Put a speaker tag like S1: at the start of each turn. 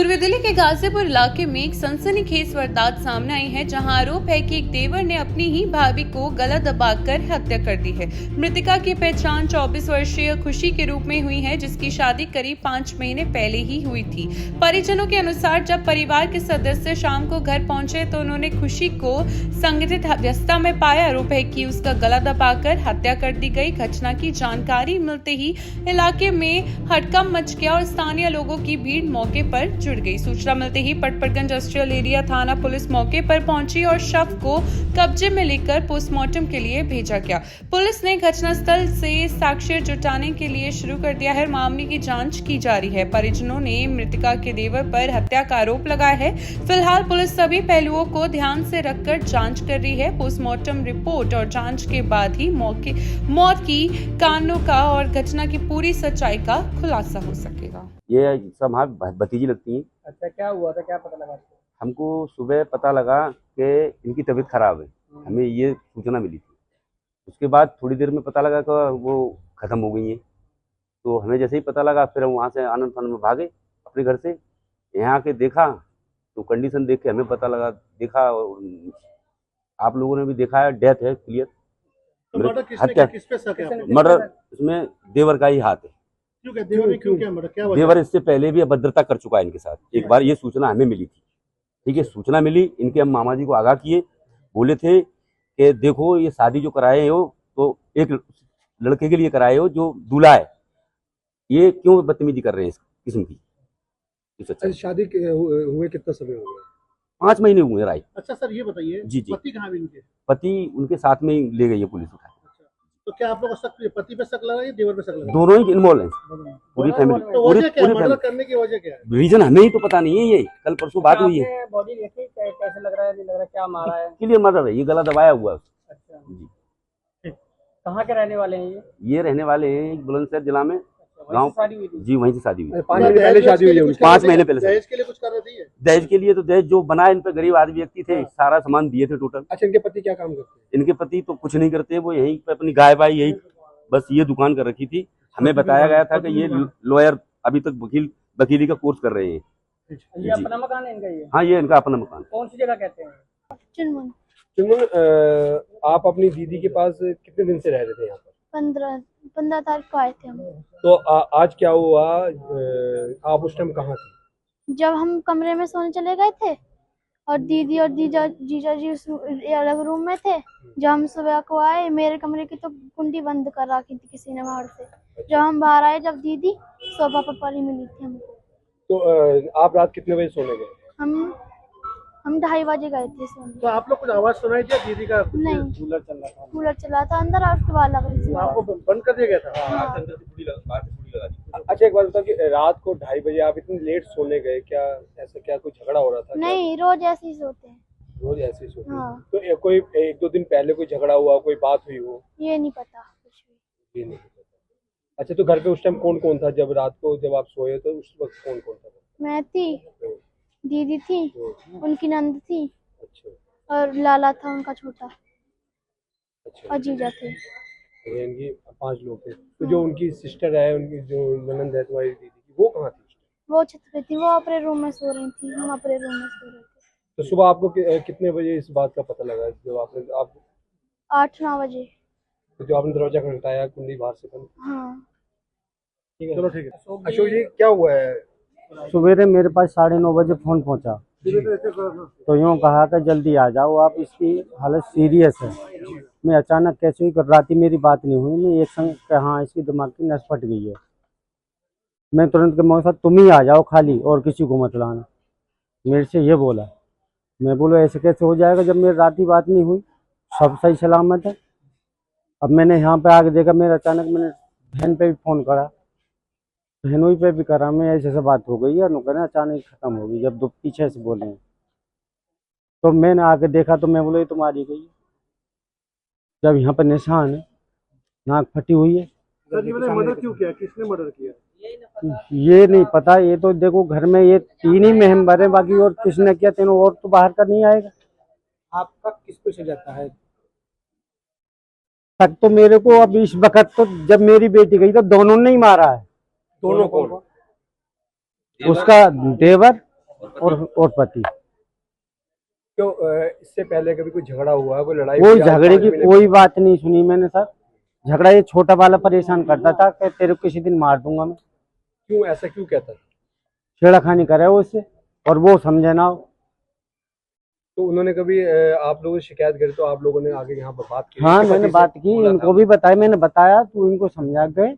S1: पूर्वी दिल्ली के गाजीपुर इलाके में एक सनसनीखेज वारदात सामने आई है, जहां आरोप है कि एक देवर ने अपनी ही भाभी को गला दबाकर हत्या कर दी है। मृतका की पहचान 24 वर्षीय खुशी के रूप में हुई है, जिसकी शादी करीब 5 महीने पहले ही हुई थी। परिजनों के अनुसार जब परिवार के सदस्य शाम को घर पहुंचे तो उन्होंने खुशी को संगठित अवस्था में पाया। आरोप है कि उसका गला दबाकर हत्या कर दी गई। घटना की जानकारी मिलते ही इलाके में हड़कंप मच गया और स्थानीय लोगों की भीड़ मौके पर जुड़ गई। सूचना मिलते ही पटपरगंज इंडस्ट्रियल एरिया थाना पुलिस मौके पर पहुंची और शव को कब्जे में लेकर पोस्टमार्टम के लिए भेजा गया। पुलिस ने घटनास्थल से साक्ष्य जुटाने के लिए शुरू कर दिया है। मामले की जांच की जा रही है। परिजनों ने मृतका के देवर पर हत्या का आरोप लगाया है। फिलहाल पुलिस सभी पहलुओं को ध्यान से रखकर जांच कर रही है। पोस्टमार्टम रिपोर्ट और जांच के बाद ही मौत की कारणों का और घटना की पूरी सच्चाई का खुलासा हो सकेगा।
S2: ये सब हमारी भतीजी लगती हैं।
S3: अच्छा, क्या हुआ था, क्या पता लगा?
S2: हमको सुबह पता लगा कि इनकी तबीयत खराब है, हमें ये सूचना मिली थी। उसके बाद थोड़ी देर में पता लगा कि वो ख़त्म हो गई हैं। तो हमें जैसे ही पता लगा फिर हम वहाँ से आनंद फानंद में भागे अपने घर से। यहाँ आके देखा तो कंडीशन देख के हमें पता लगा, देखा आप लोगों ने भी देखा है, डेथ है क्लियर। हत्या, मर्डर इसमें देवर का ही हाथ है। देवर इससे पहले भी अभद्रता कर चुका है इनके साथ। एक बार ये सूचना हमें मिली थी, ठीक है, सूचना मिली, इनके हम मामा जी को आगाह किए, बोले थे कि देखो ये शादी जो कराए हो तो एक लड़के के लिए कराए हो जो दूल्हा है, ये क्यों बदतमीजी कर रहे हैं इस किस्म की।
S3: शादी हुए कितना समय हो गया?
S2: 5 महीने हुए राय।
S4: अच्छा सर, ये बताइए
S2: जी जी,
S4: पति कहाँ भी इनके?
S2: पति उनके साथ में ही ले गई है पुलिस उठा।
S4: तो क्या आप लोगों को शक पति पे शक लगा या देवर पे शक लगा?
S2: दोनों ही इन्वॉल्व हैं, पूरी फैमिली।
S4: तो वजह क्या है? मर्डर करने की वजह क्या है?
S2: रीजन हमें ही तो पता नहीं है। ये कल परसों बात हुई है।
S3: बॉडी देखी कैसे लग रहा है, नहीं लग रहा, क्या मारा है?
S2: क्लियर मर्डर है, ये गला दबाया हुआ है।
S3: अच्छा,
S2: जी,
S3: कहाँ के रहने वाले हैं
S2: ये रहने वाले हैं बुलंदशहर जिला में, गाँव।
S3: शादी हुई थी?
S2: जी, वहीं से शादी हुई।
S3: 5 महीने पहले शादी हुई है।
S2: 5 महीने पहले।
S4: दहेज के लिए कुछ कर रही है?
S2: दहेज के लिए तो दहेज जो बना इन पे गरीब आदमी व्यक्ति थे, सारा सामान दिए थे टोटल।
S3: अच्छा, इनके पति क्या काम करते हैं?
S2: इनके पति तो कुछ नहीं करते, वो यहीं पे अपनी गाय बाई यही बस ये दुकान कर रखी थी। हमें बताया गया था कि ये लॉयर अभी तक वकीली का कोर्स कर रहे हैं।
S3: ये अपना मकान है इनका? ये
S2: हाँ, ये इनका अपना मकान।
S3: कौन सी जगह कहते हैं?
S5: चुनमुन।
S3: आप अपनी दीदी के पास कितने दिन से रह रहे थे यहाँ पर?
S5: 15 तारीख को आए थे हम।
S3: तो आज क्या हुआ? आप उस टाइम कहाँ थे?
S5: जब हम कमरे में सोने चले गए थे और दीदी और जीजा जी उस अलग रूम में थे। जब हम सुबह को आए, मेरे कमरे की तो कुंडी बंद कर रखी थी किसी ने बाहर से। जब हम बाहर आए, जब दीदी सोफा पर पड़ी मिली थी हमको।
S3: तो आप रात कितने बजे सोने गए?
S5: हम 2:30 बजे गए थे सोने।
S4: तो आप लोग कुछ आवाज सुनाई थी दीदी का?
S5: नहीं, कूलर चला था अंदर और उसके बाद लग रही थी।
S4: आपको बंद कर दिया गया था?
S3: अच्छा, एक बात बताओ कि रात को 2:30 बजे आप इतनी लेट सोने गए, क्या ऐसा क्या कोई झगड़ा हो रहा था?
S5: नहीं, रोज ऐसे ही सोते हैं।
S3: रोज ऐसे ही सोते हैं?
S5: हाँ।
S3: तो कोई 1-2 दिन पहले कोई झगड़ा हुआ, कोई बात हुई हो?
S5: ये नहीं पता कुछ भी।
S3: ये नहीं पता। अच्छा, तो घर पे उस टाइम कौन कौन था जब रात को जब आप सोए तो उस वक्त कौन कौन था?
S5: मैं थी, दीदी थी, उनकी नंद थी।
S3: अच्छा,
S5: और लाला था उनका छोटा,
S3: अच्छा।
S5: और जीजा थे।
S3: इनकी 5 लोग थे। तो जो उनकी सिस्टर है, उनकी जो ननंद है तुम्हारी दीदी की, वो कहाँ थी?
S5: वो छत पे थी, वो अपने रूम में सो रही थी, हम अपने रूम में सो रहे थे।
S3: तो सुबह आपको कितने बजे इस बात का पता लगा जब आपने
S5: 8-9 बजे।
S3: तो जो आपने दरवाजा खटखटाया, कुंडी बाहर से बंद?
S5: हाँ।
S3: ठीक है, चलो ठीक है। अशोक जी, क्या हुआ है?
S6: सवेरे मेरे पास 9:30 बजे फोन पहुंचा, तो यूँ कहा कि जल्दी आ जाओ आप, इसकी हालत सीरियस है। मैं अचानक कैसे हुई, रात मेरी बात नहीं हुई, मैं एक संग कि हाँ इसकी दिमाग की नस फट गई है। मैं तुरंत के मौके तुम ही आ जाओ खाली, और किसी को मत लाना, मेरे से ये बोला। मैं बोलो ऐसे कैसे हो जाएगा जब मेरी रात ही बात नहीं हुई, सब सही सलामत है। अब मैंने यहाँ पे आके देखा, मेरे अचानक मैंने बहन पे भी फ़ोन करा, बहनोई पे भी करा, मैं ऐसे बात हो गई है, कहना अचानक ख़त्म हो गई। जब दो पीछे से बोले तो मैंने आके देखा तो मैं बोला ये तो मारी गई। जब यहाँ पर निशान है, नाक फटी हुई है।
S4: मर्डर क्यों किया? किसने मर्डर किया?
S6: ये नहीं पता। ये तो देखो घर में ये 3 ही मेंबर है, बाकी और किसने किया तीनों और तो बाहर का नहीं आएगा।
S3: आपका किस पे से जाता है
S6: तक तो मेरे को अब इस वक्त तो जब मेरी बेटी गई तो दोनों ने ही मारा है।
S3: दोनों कौन?
S6: उसका देवर और पति।
S3: तो इससे पहले कभी कोई झगड़ा हुआ है, कोई लड़ाई
S6: कोई
S3: हुई है?
S6: झगड़े
S3: आज
S6: की
S3: 5 महीने
S6: कोई बात नहीं सुनी मैंने सर। झगड़ा ये छोटा वाला परेशान करता था कि तेरे को किसी दिन मार दूंगा मैं।
S3: क्यों ऐसा क्यों कहता था?
S6: छेड़ाखानी करे वो उससे और वो समझे ना हो।
S3: तो उन्होंने कभी आप लोगों ने शिकायत करी तो आप लोगों ने आगे यहाँ पर बात की?
S6: हाँ
S3: उसके
S6: मैंने
S3: पति से
S6: बात की,
S3: बोला था?
S6: इनको भी बताया, मैंने बताया तो इनको समझा गए